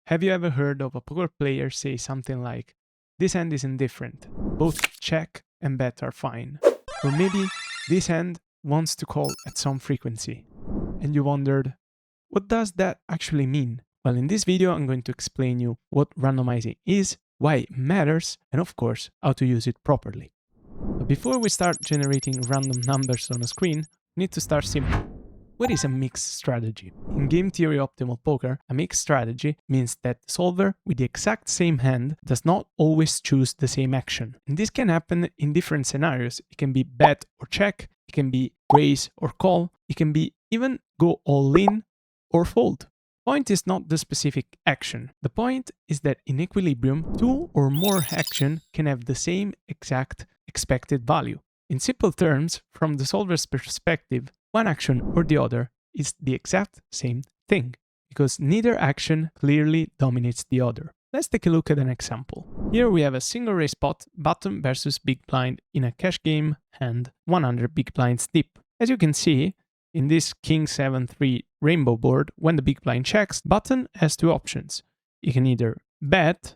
Have you ever heard of a poker player say something like, "This hand is indifferent, both check and bet are fine"? Or maybe, "This hand wants to call at some frequency." And you wondered, what does that actually mean? Well, in this video, I'm going to explain you what randomizing is, why it matters, and of course, how to use it properly. But before we start generating random numbers on a screen, we need to start simple. What is a mixed strategy? In game theory optimal poker, a mixed strategy means that the solver with the exact same hand does not always choose the same action. And this can happen in different scenarios. It can be bet or check, it can be raise or call, it can be even go all in or fold. The point is not the specific action. The point is that in equilibrium, two or more action can have the same exact expected value. In simple terms, from the solver's perspective, one action or the other is the exact same thing, because neither action clearly dominates the other. Let's take a look at an example. Here we have a single raise pot, button versus big blind in a cash game hand, 100 big blinds deep. As you can see, in this King 7-3 rainbow board, when the big blind checks, button has two options. You can either bet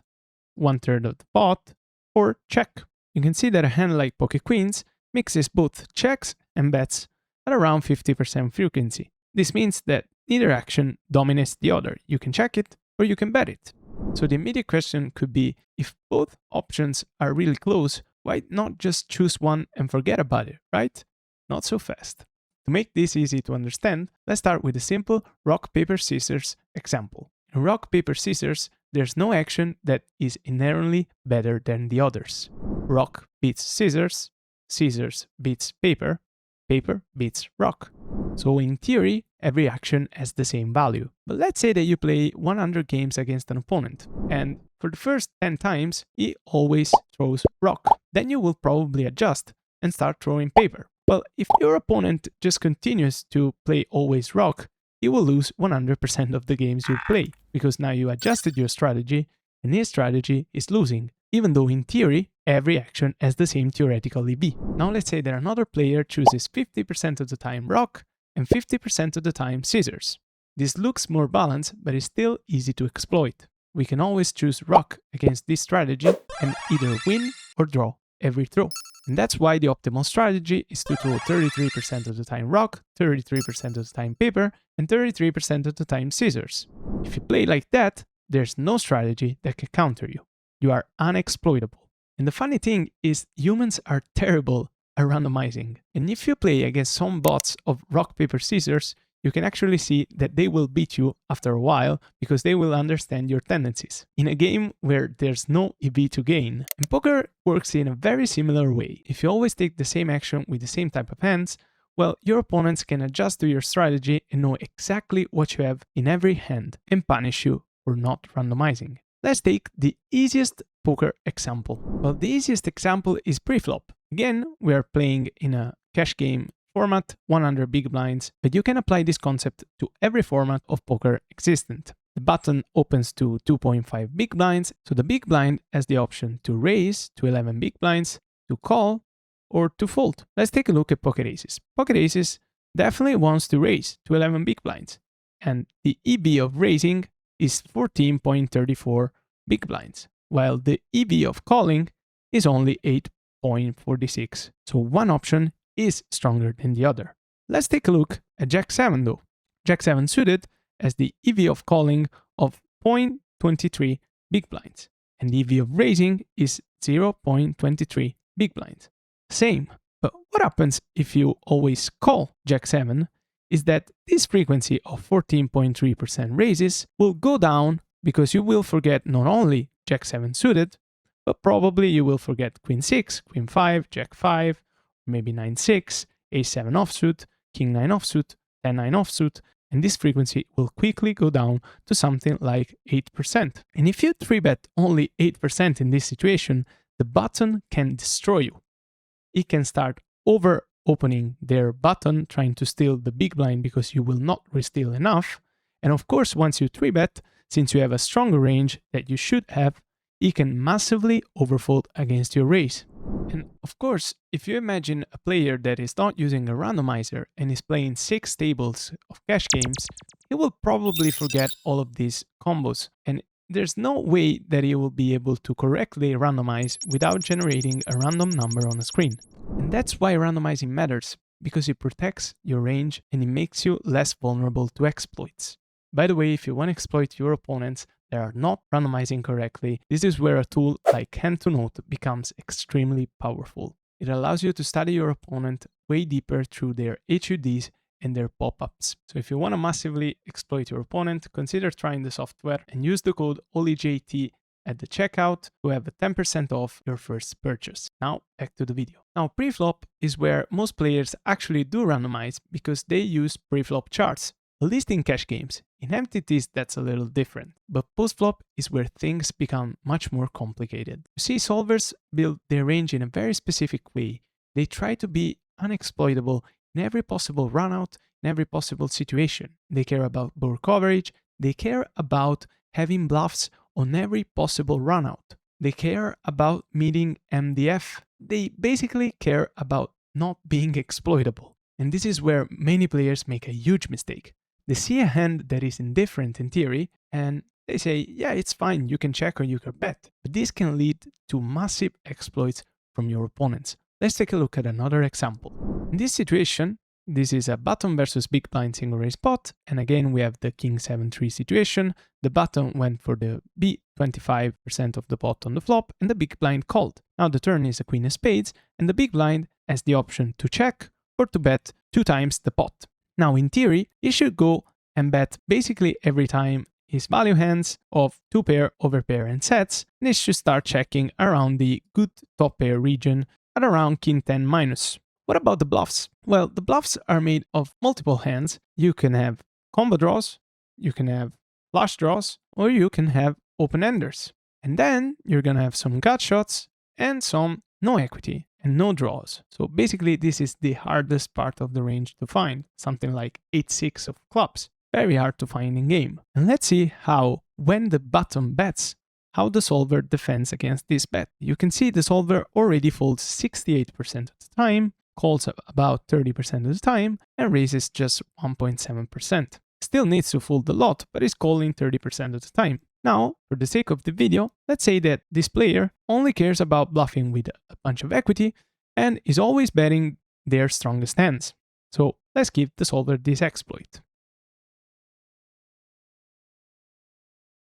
1/3 of the pot or check. You can see that a hand like pocket queens mixes both checks and bets at around 50% frequency. This means that neither action dominates the other. You can check it or you can bet it. So the immediate question could be, if both options are really close, why not just choose one and forget about it, right? Not so fast. To make this easy to understand, let's start with a simple rock, paper, scissors example. In rock, paper, scissors, there's no action that is inherently better than the others. Rock beats scissors, scissors beats paper, paper beats rock. So in theory, every action has the same value. But let's say that you play 100 games against an opponent, and for the first 10 times, he always throws rock. Then you will probably adjust and start throwing paper. Well, if your opponent just continues to play always rock, you will lose 100% of the games you play, because now you adjusted your strategy, and his strategy is losing, even though in theory, every action has the same theoretical EV. Now let's say that another player chooses 50% of the time rock and 50% of the time scissors. This looks more balanced, but is still easy to exploit. We can always choose rock against this strategy and either win or draw every throw. And that's why the optimal strategy is to throw 33% of the time rock, 33% of the time paper, and 33% of the time scissors. If you play like that, there's no strategy that can counter you. You are unexploitable. And the funny thing is, humans are terrible at randomizing. And if you play against some bots of rock, paper, scissors, you can actually see that they will beat you after a while because they will understand your tendencies. In a game where there's no EV to gain. And poker works in a very similar way. If you always take the same action with the same type of hands, well, your opponents can adjust to your strategy and know exactly what you have in every hand and punish you for not randomizing. Let's take the easiest poker example. Well, the easiest example is pre-flop. Again, we are playing in a cash game format, 100 big blinds, but you can apply this concept to every format of poker existent. The button opens to 2.5 big blinds, so the big blind has the option to raise to 11 big blinds, to call, or to fold. Let's take a look at pocket aces. Pocket aces definitely wants to raise to 11 big blinds, and the EV of raising is 14.34 big blinds, while the EV of calling is only 8.46. So one option is stronger than the other. Let's take a look at Jack 7 though. Jack 7 suited has the EV of calling of 0.23 big blinds, and the EV of raising is 0.23 big blinds. Same, but what happens if you always call Jack 7 is that this frequency of 14.3% raises will go down because you will forget not only Jack 7 suited, but probably you will forget Queen 6, Queen 5, Jack 5, maybe 9-6, Ace 7 offsuit, King 9 offsuit, 10-9 offsuit, and this frequency will quickly go down to something like 8%. And if you 3-bet only 8% in this situation, the button can destroy you. It can start over opening their button, trying to steal the big blind because you will not re-steal enough. And of course, once you 3-bet, since you have a stronger range that you should have, it can massively overfold against your raise. And of course, if you imagine a player that is not using a randomizer and is playing 6 tables of cash games, he will probably forget all of these combos. And there's no way that it will be able to correctly randomize without generating a random number on the screen. And that's why randomizing matters, because it protects your range and it makes you less vulnerable to exploits. By the way, if you want to exploit your opponents that are not randomizing correctly, this is where a tool like Hand to Note becomes extremely powerful. It allows you to study your opponent way deeper through their HUDs and their pop-ups. So if you want to massively exploit your opponent, consider trying the software and use the code OLIJT at the checkout to have a 10% off your first purchase. Now back to the video. Now preflop is where most players actually do randomize because they use preflop charts. At least in cash games. In MTTs that's a little different, but postflop is where things become much more complicated. You see, solvers build their range in a very specific way. They try to be unexploitable in every possible runout, in every possible situation. They care about board coverage, they care about having bluffs on every possible runout. They care about meeting MDF. They basically care about not being exploitable. And this is where many players make a huge mistake. They see a hand that is indifferent in theory, and they say, yeah, it's fine, you can check or you can bet. But this can lead to massive exploits from your opponents. Let's take a look at another example. In this situation, this is a button versus big blind single raise pot, and again we have the king 7-3 situation. The button went for the B, 25% of the pot on the flop, and the big blind called. Now the turn is a queen of spades, and the big blind has the option to check or to bet 2 times the pot. Now, in theory, he should go and bet basically every time his value hands of 2 pair, overpair, and sets, and he should start checking around the good top pair region at around king 10 minus. What about the bluffs? Well, the bluffs are made of multiple hands. You can have combo draws, you can have flush draws, or you can have open-enders. And then you're gonna have some gut shots and some no equity and no draws. So basically this is the hardest part of the range to find, something like 8-6 of clubs. Very hard to find in game. And let's see how, when the button bets, how the solver defends against this bet. You can see the solver already folds 68% of the time, calls about 30% of the time, and raises just 1.7%. Still needs to fold a lot, but is calling 30% of the time. Now, for the sake of the video, let's say that this player only cares about bluffing with a bunch of equity and is always betting their strongest hands. So let's give the solver this exploit.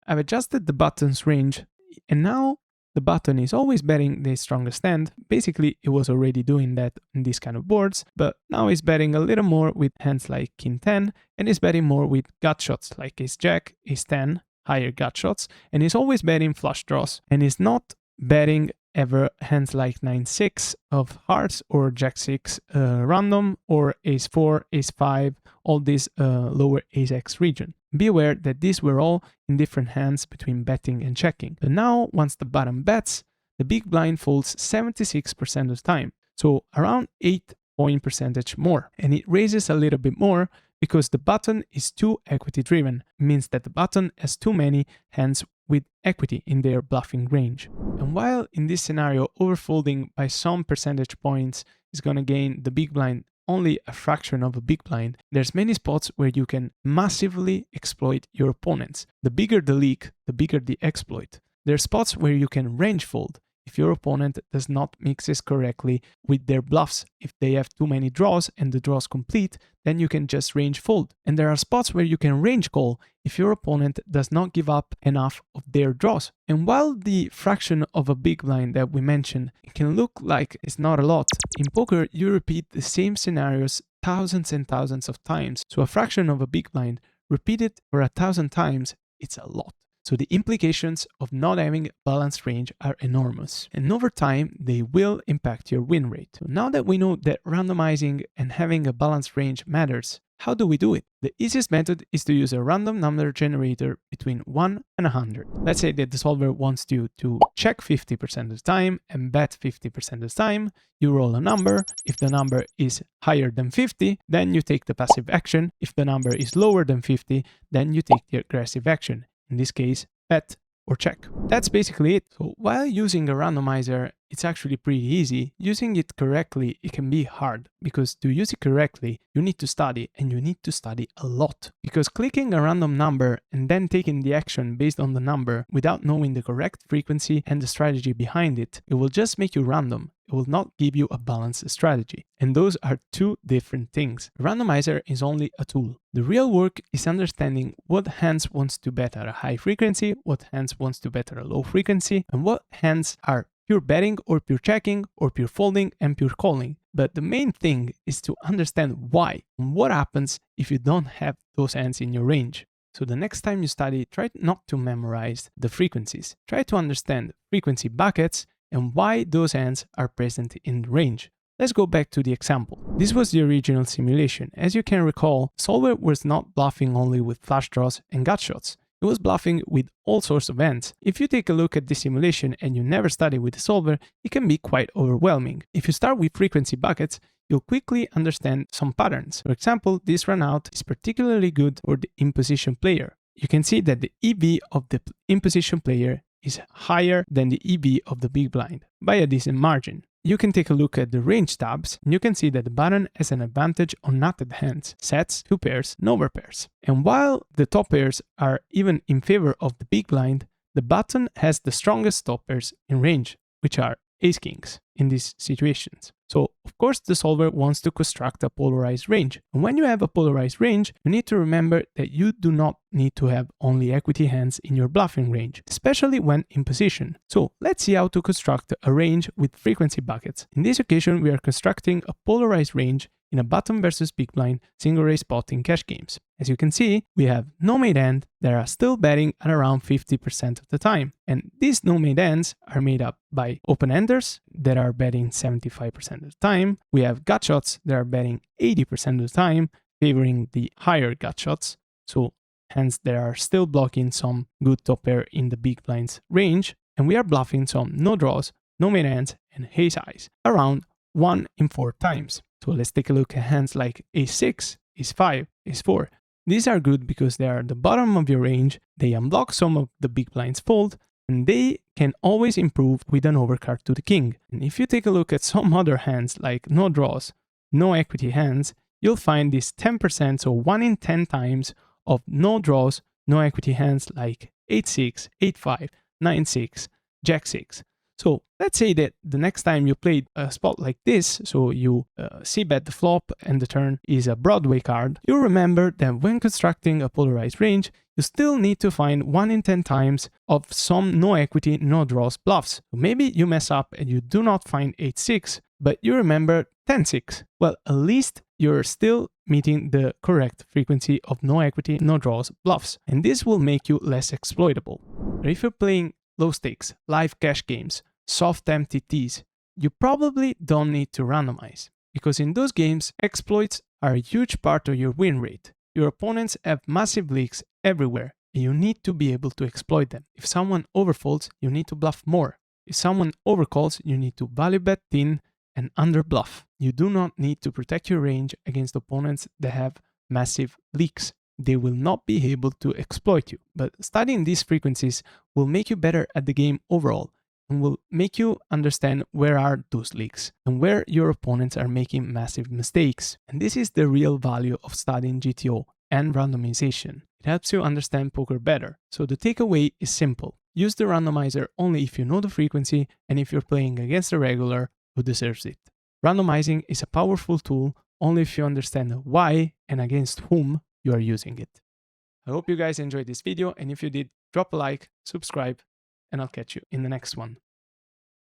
I've adjusted the button's range, and now the button is always betting the strongest hand. Basically, it was already doing that in these kind of boards, but now it's betting a little more with hands like king 10, and is betting more with gut shots like ace jack, ace 10, higher gut shots, and is always betting flush draws, and is not betting ever hands like 9-6 of hearts or jack 6 random, or ace 4, ace 5, all this lower ace x region. Be aware that these were all in different hands between betting and checking. But now, once the button bets, the big blind folds 76% of the time, so around 8 point percentage more, and it raises a little bit more because the button is too equity driven. It means that the button has too many hands with equity in their bluffing range. And while in this scenario overfolding by some percentage points is going to gain the big blind only a fraction of a big blind, there's many spots where you can massively exploit your opponents. The bigger the leak, the bigger the exploit. There are spots where you can range fold if your opponent does not mix this correctly with their bluffs. If they have too many draws and the draws complete, then you can just range fold. And there are spots where you can range call if your opponent does not give up enough of their draws. And while the fraction of a big blind that we mentioned can look like it's not a lot, in poker you repeat the same scenarios thousands and thousands of times. So a fraction of a big blind repeated for 1,000 times, it's a lot. So the implications of not having a balanced range are enormous, and over time they will impact your win rate. So now that we know that randomizing and having a balanced range matters, how do we do it? The easiest method is to use a random number generator between 1 and 100. Let's say that the solver wants you to check 50% of the time and bet 50% of the time. You roll a number. If the number is higher than 50, then you take the passive action. If the number is lower than 50, then you take the aggressive action. In this case, bet or check. That's basically it. So while using a randomizer it's actually pretty easy. Using it correctly, it can be hard, because to use it correctly, you need to study, and you need to study a lot. Because clicking a random number and then taking the action based on the number without knowing the correct frequency and the strategy behind it, it will just make you random. It will not give you a balanced strategy. And those are two different things. A randomizer is only a tool. The real work is understanding what hands wants to bet at a high frequency, what hands wants to bet at a low frequency, and what hands are pure betting or pure checking or pure folding and pure calling. But the main thing is to understand why and what happens if you don't have those hands in your range. So the next time you study, try not to memorize the frequencies. Try to understand frequency buckets and why those hands are present in the range. Let's go back to the example. This was the original simulation. As you can recall, solver was not bluffing only with flush draws and gut shots. It was bluffing with all sorts of hands. If you take a look at this simulation and you never study with the solver, it can be quite overwhelming. If you start with frequency buckets, you'll quickly understand some patterns. For example, this run out is particularly good for the in-position player. You can see that the EV of the in-position player is higher than the EV of the big blind by a decent margin. You can take a look at the range tabs, and you can see that the button has an advantage on nutted hands, sets, two pairs, and over pairs. And while the top pairs are even in favor of the big blind, the button has the strongest top pairs in range, which are ace-kings in these situations. So, of course, the solver wants to construct a polarized range. And when you have a polarized range, you need to remember that you do not need to have only equity hands in your bluffing range, especially when in position. So, let's see how to construct a range with frequency buckets. In this occasion, we are constructing a polarized range in a button versus big blind single raise spot in cash games. As you can see, we have no made hand that are still betting at around 50% of the time. And these no made hands are made up by open-enders that are betting 75% of the time. We have gut shots that are betting 80% of the time, favoring the higher gut shots. So hands that are still blocking some good top pair in the big blind's range. And we are bluffing some no draws, no made hands, and ace highs around 1 in 4 times. So let's take a look at hands like ace-6, ace-5, ace-4. These are good because they are at the bottom of your range, they unblock some of the big blind's fold, and they can always improve with an overcard to the king. And if you take a look at some other hands like no draws, no equity hands, you'll find this 10%, so 1 in 10 times of no draws, no equity hands like 8-6, 8-5, 9-6, jack-6. So let's say that the next time you played a spot like this, so you c-bet the flop and the turn is a Broadway card, you remember that when constructing a polarized range, you still need to find 1 in 10 times of some no equity, no draws bluffs. So maybe you mess up and you do not find 8-6, but you remember 10-6. Well, at least you're still meeting the correct frequency of no equity, no draws bluffs, and this will make you less exploitable. But if you're playing low stakes, live cash games, soft MTTs, you probably don't need to randomize, because in those games, exploits are a huge part of your win rate. Your opponents have massive leaks everywhere, and you need to be able to exploit them. If someone overfolds, you need to bluff more. If someone overcalls, you need to value bet thin and underbluff. You do not need to protect your range against opponents that have massive leaks. They will not be able to exploit you. But studying these frequencies will make you better at the game overall and will make you understand where are those leaks and where your opponents are making massive mistakes. And this is the real value of studying GTO and randomization. It helps you understand poker better. So the takeaway is simple. Use the randomizer only if you know the frequency and if you're playing against a regular who deserves it. Randomizing is a powerful tool only if you understand why and against whom you are using it. I hope you guys enjoyed this video, and if you did, drop a like, subscribe, and I'll catch you in the next one.